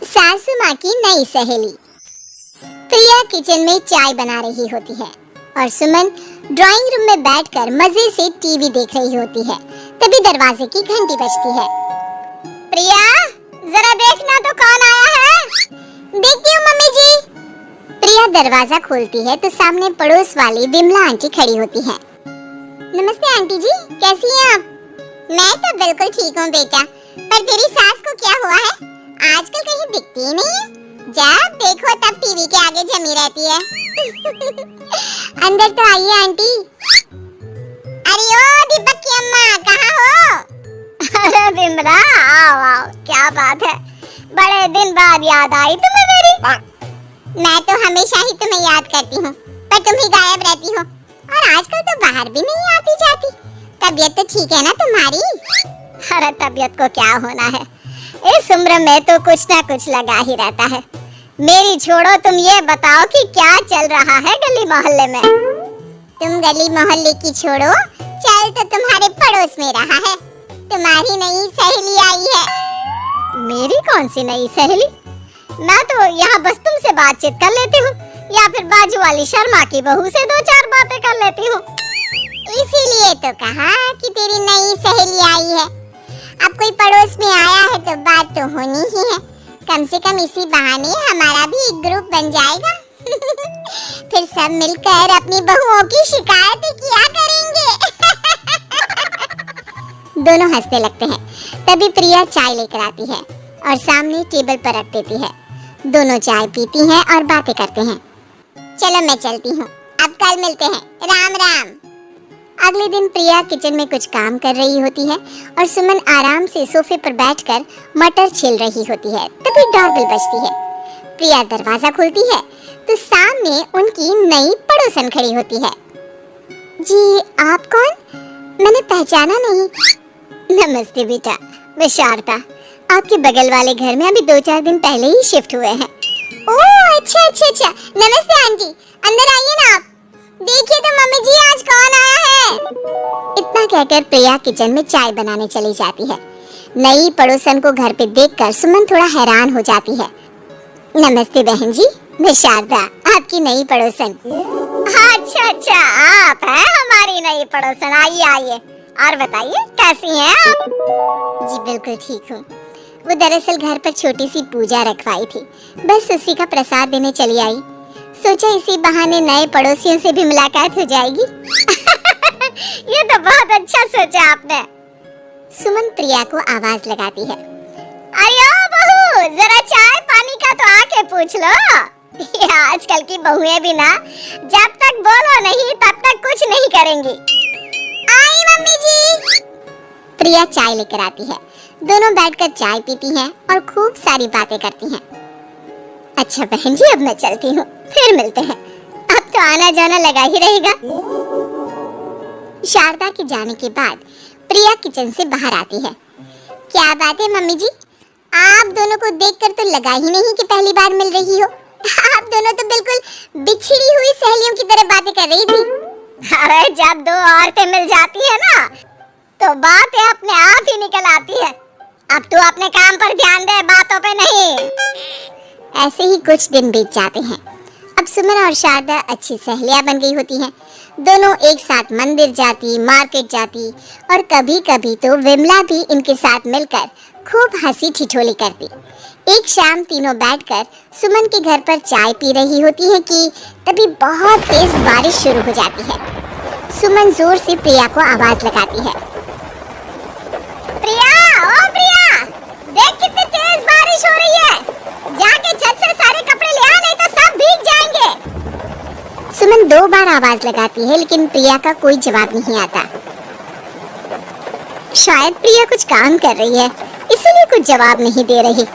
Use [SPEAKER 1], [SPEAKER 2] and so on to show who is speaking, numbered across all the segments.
[SPEAKER 1] सासू माँ की नई सहेली। प्रिया किचन में चाय बना रही होती है और सुमन ड्राइंग रूम में बैठकर मजे से टीवी देख रही होती है। तभी दरवाजे की घंटी बजती है। प्रिया, जरा देखना तो कौन आया है। देखती हूँ मम्मी जी। प्रिया दरवाजा खोलती है तो सामने पड़ोस वाली विमला आंटी खड़ी होती है। नमस्ते आंटी जी, कैसी हैं आप? मैं तो बिल्कुल ठीक हूँ बेटा, पर तेरी सास को क्या हुआ है? आजकल कहीं दिखती ही नहीं है। जब देखो तब टीवी के आगे जमी रहती है। अंदर तो आइए आंटी। अरे ओ दीपक की अम्मा, कहाँ हो? अरे विमला, आओ आओ, क्या बात है, बड़े दिन बाद याद आई तुम्हें मेरी। मैं तो हमेशा ही तुम्हें याद करती हूँ, पर तुम ही गायब रहती हो और आजकल तो बाहर भी नहीं आती जाती। तबीयत तो ठीक है ना तुम्हारी? अरे तबीयत को क्या होना है, इस उम्र में तो कुछ ना कुछ लगा ही रहता है। मेरी छोड़ो, तुम ये बताओ कि क्या चल रहा है गली मोहल्ले में? तुम गली मोहल्ले की छोड़ो, चल तो तुम्हारे पड़ोस में रहा है। तुम्हारी नई सहेली आई है। मेरी कौन सी नई सहेली? मैं तो यहाँ बस तुमसे बातचीत कर लेती हूँ या फिर बाजू वाली शर्मा की बहू से दो चार बातें कर लेती हूँ। इसीलिए तो कहा कि तेरी नई सहेली आई है। अब कोई पड़ोस में आया है तो बात तो होनी ही है। कम से कम इसी बहाने हमारा भी एक ग्रुप बन जाएगा। फिर सब मिलकर अपनी बहुओं की शिकायतें किया करेंगे। दोनों हंसने लगते हैं। तभी प्रिया चाय लेकर आती है और सामने टेबल पर रख देती है। दोनों चाय पीती हैं और बातें करते हैं। चलो मैं चलती हूँ, अब कल मिलते हैं। राम राम। अगले दिन प्रिया किचन में कुछ काम कर रही होती है और सुमन आराम से सोफे पर बैठकर मटर छील रही होती है। तभी डोरबेल बजती है। प्रिया दरवाजा खोलती है तो सामने उनकी नई पड़ोसन खड़ी होती है। जी, आप कौन? मैंने पहचाना नहीं। नमस्ते बेटा, मैं शारदा, आपके बगल वाले घर में अभी 2-4 दिन पहले ही शिफ्ट हुए हैं। ओह अच्छा अच्छा अच्छा, नमस्ते आंटी, अंदर आइए ना आप। देखिए तो मम्मी जी, आज कौन आया है? इतना कहकर प्रिया किचन में चाय बनाने चली जाती है। नई पड़ोसन को घर पे देखकर सुमन थोड़ा हैरान हो जाती है। नमस्ते बहन जी, मैं शारदा, आपकी नई पड़ोसन। अच्छा अच्छा, आप हैं हमारी नई पड़ोसन। आइए आइए, और बताइए कैसी हैं आप? जी बिल्कुल ठीक हूँ। वो दरअसल घर पर छोटी सी पूजा रखवाई थी, बस उसी का प्रसाद देने चली आई। सोचा इसी बहाने नए पड़ोसियों से भी मुलाकात हो जाएगी। ये तो बहुत अच्छा सोचा आपने। सुमन प्रिया को आवाज लगाती है। अरे बहू, जरा चाय पानी का तो आके पूछ लो। ये आजकल की बहुएं भी ना, जब तक बोलो नहीं तब तक कुछ नहीं करेंगी। आई मम्मी जी। प्रिया चाय लेकर आती है। दोनों बैठकर चाय पीती हैं और खूब सारी बातें करती हैं। अच्छा बहन जी, अब मैं चलती हूँ, फिर मिलते हैं। अब तो आना जाना लगा ही रहेगा। शारदा के जाने के बाद प्रिया किचन से बाहर आती है। क्या बात है मम्मी जी, आप दोनों को देखकर तो लगा ही नहीं कि पहली बार मिल रही हो। आप दोनों तो बिल्कुल बिछड़ी हुई सहेलियों की तरह बातें कर रही थी। अरे जब दो औरतें मिल जाती है ना, तो बातें अपने आप ही निकल आती है। अब तू अपने काम पर ध्यान दे, बातों पे नहीं। ऐसे ही कुछ दिन बीत जाते हैं। अब सुमन और शारदा अच्छी सहेलियां बन गई होती हैं। दोनों एक साथ मंदिर जाती, मार्केट जाती और कभी-कभी तो विमला भी इनके साथ मिलकर खूब हंसी ठिठोली करती। एक शाम तीनों बैठकर सुमन के घर पर चाय पी रही होती है कि तभी बहुत तेज बारिश शुरू हो जाती है। सुमन जोर से प्रिया को आवाज लगाती है। प्रिया, ओ प्रिया, देख कितनी तेज बारिश हो रही है। जाके छत से सारे कपड़े ले आ, नहीं तो सब भीग जाएंगे। सुमन 2 बार आवाज लगाती है लेकिन प्रिया का कोई जवाब नहीं आता। शायद प्रिया कुछ काम कर रही है, इसीलिए कुछ जवाब नहीं दे रही।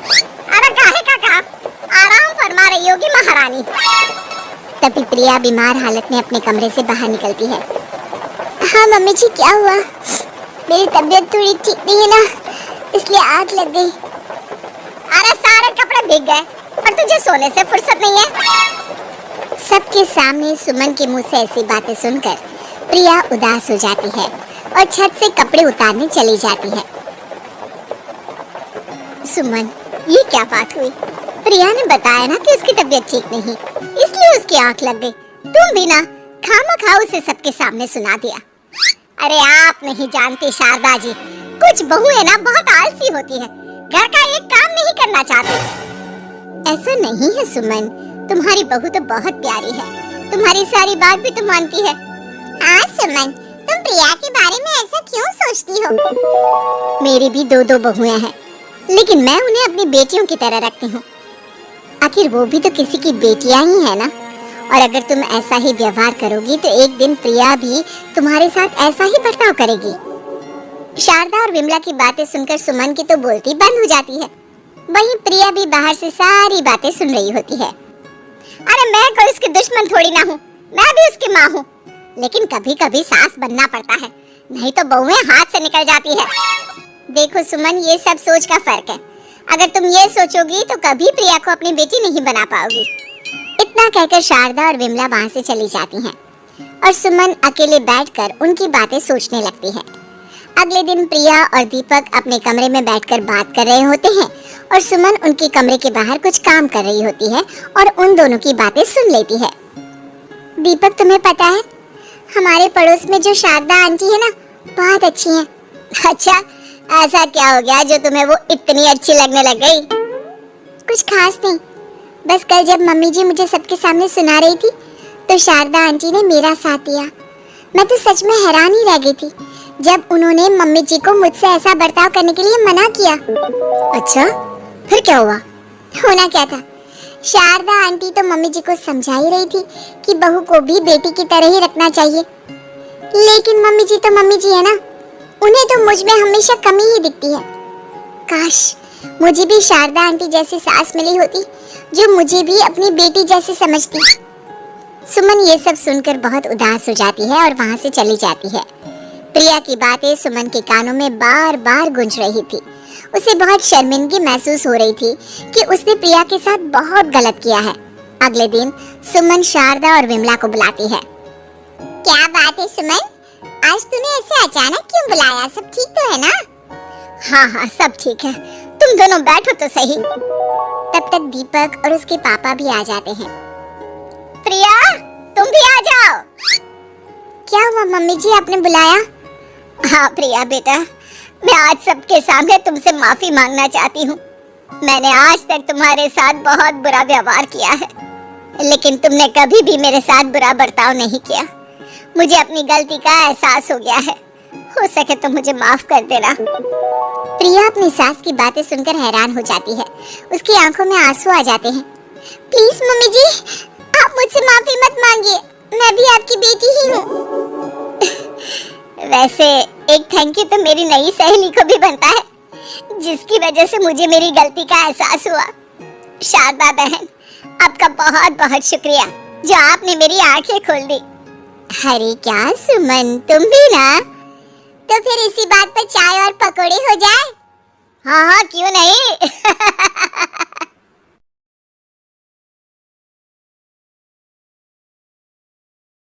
[SPEAKER 1] अरे काहे का काम, आराम फरमा रही होगी महारानी। तभी प्रिया बीमार हालत में अपने कमरे से बाहर निकलती है। हाँ मम्मी जी, क्या हुआ? मेरी तबीयत थोड़ी ठीक नहीं है ना, इसलिए आग लग गई। अरे सारे कपड़े भीग गए और तुझे सोने से फुर्सत नहीं है। सबके सामने सुमन के मुंह से ऐसी बातें सुनकर प्रिया उदास हो जाती है और छत से कपड़े उतारने चली जाती है। सुमन, ये क्या बात हुई? प्रिया ने बताया ना कि उसकी तबीयत ठीक नहीं, इसलिए उसकी आंख लग गई। तुम भी ना खामखा उसे सबके सामने सुना दिया। अरे आप नहीं जानती शारदा जी, कुछ बहुएं ना बहुत आलसी होती है, घर का एक काम नहीं करना चाहती। ऐसा नहीं है सुमन, तुम्हारी बहू तो बहुत प्यारी है, तुम्हारी सारी बात भी तो मानती है। हाँ सुमन, तुम प्रिया के बारे में ऐसा क्यों सोचती हो? मेरी भी दो बहुएं हैं, लेकिन मैं उन्हें अपनी बेटियों की तरह रखती हूँ। आखिर वो भी तो किसी की बेटियां ही है ना। और अगर तुम ऐसा ही व्यवहार करोगी तो एक दिन प्रिया भी तुम्हारे साथ ऐसा ही बर्ताव करेगी। शारदा और विमला की बातें सुनकर सुमन की तो बोलती बंद हो जाती है। वहीं प्रिया भी बाहर से सारी बातें सुन रही होती है। अरे मैं कोई उसकी दुश्मन थोड़ी ना हूँ, मैं भी उसकी माँ हूँ, लेकिन कभी कभी सास बनना पड़ता है, नहीं तो बहुएं हाथ से निकल जाती है। देखो सुमन, ये सब सोच का फर्क है। अगर तुम ये सोचोगी तो कभी प्रिया को अपनी बेटी नहीं बना पाओगी। इतना कहकर शारदा और विमला वहाँ से चली जाती हैं और सुमन अकेले बैठकर उनकी बातें सोचने लगती है। अगले दिन प्रिया और दीपक अपने कमरे में बैठकर बात कर रहे होते हैं और सुमन उनके कमरे के बाहर कुछ काम कर रही होती है और उन दोनों की बातें सुन लेती है। दीपक, तुम्हें पता है हमारे पड़ोस में जो शारदा आंटी है ना, बहुत अच्छी है। अच्छा, ऐसा क्या हो गया जो तुम्हें वो इतनी अच्छी लगने लग गई? कुछ खास नहीं, बस कल जब मम्मी जी मुझे सबके सामने सुना रही थी तो शारदा आंटी ने मेरा साथ दिया। मैं तो सच में हैरान ही रह गई थी जब उन्होंने मम्मी जी को मुझसे ऐसा बर्ताव करने के लिए मना किया। अच्छा, फिर क्या हुआ? होना क्या था, शारदा आंटी तो मम्मी जी को समझा ही रही थी कि बहू को भी बेटी की तरह ही रखना चाहिए, लेकिन मम्मी जी तो मम्मी जी है ना, उन्हें तो मुझ में हमेशा कमी ही दिखती है। काश मुझे भी शारदा आंटी जैसी सास मिली होती जो मुझे भी अपनी बेटी जैसे समझती। सुमन ये सब सुनकर बहुत उदास हो जाती है और वहाँ से चली जाती है। प्रिया की बातें सुमन के कानों में बार बार गूंज रही थी। उसे बहुत शर्मिंदगी महसूस हो रही थी कि उसने प्रिया के साथ बहुत गलत किया है। अगले दिन सुमन शारदा और विमला को बुलाती है। क्या बात है सुमन, आज तूने ऐसे अचानक क्यों बुलाया? सब ठीक तो है ना? हाँ, सब ठीक है, तुम दोनों बैठो तो सही। तब तक दीपक और उसके पापा भी आ जाते हैं। प्रिया, तुम भी आ जाओ। क्या हुआ मम्मी जी, आपने बुलाया? हाँ प्रिया बेटा, मैं आज सबके सामने तुमसे माफी मांगना चाहती हूँ। मैंने आज तक तुम्हारे साथ बहुत बुरा व्यवहार किया है, लेकिन तुमने कभी भी मेरे साथ बुरा बर्ताव नहीं किया। मुझे अपनी गलती का एहसास हो गया है, हो सके तो मुझे माफ कर देना। प्रिया अपनी सास की बातें सुनकर हैरान हो जाती है, उसकी आंखों में आंसू आ जाते हैं। प्लीज मम्मी जी, आप मुझसे माफी मत मांगिए, मैं भी आपकी बेटी ही हूँ। वैसे एक थैंक यू तो मेरी नई सहेली को भी बनता है, जिसकी वजह से मुझे मेरी गलती का एहसास हुआ। शारदा बहन, आपका बहुत बहुत शुक्रिया जो आपने मेरी आंखें खोल दी। अरे क्या सुमन, तुम भी ना? तो फिर इसी बात पर चाय और पकौड़े हो जाए? हाँ, क्यों नहीं।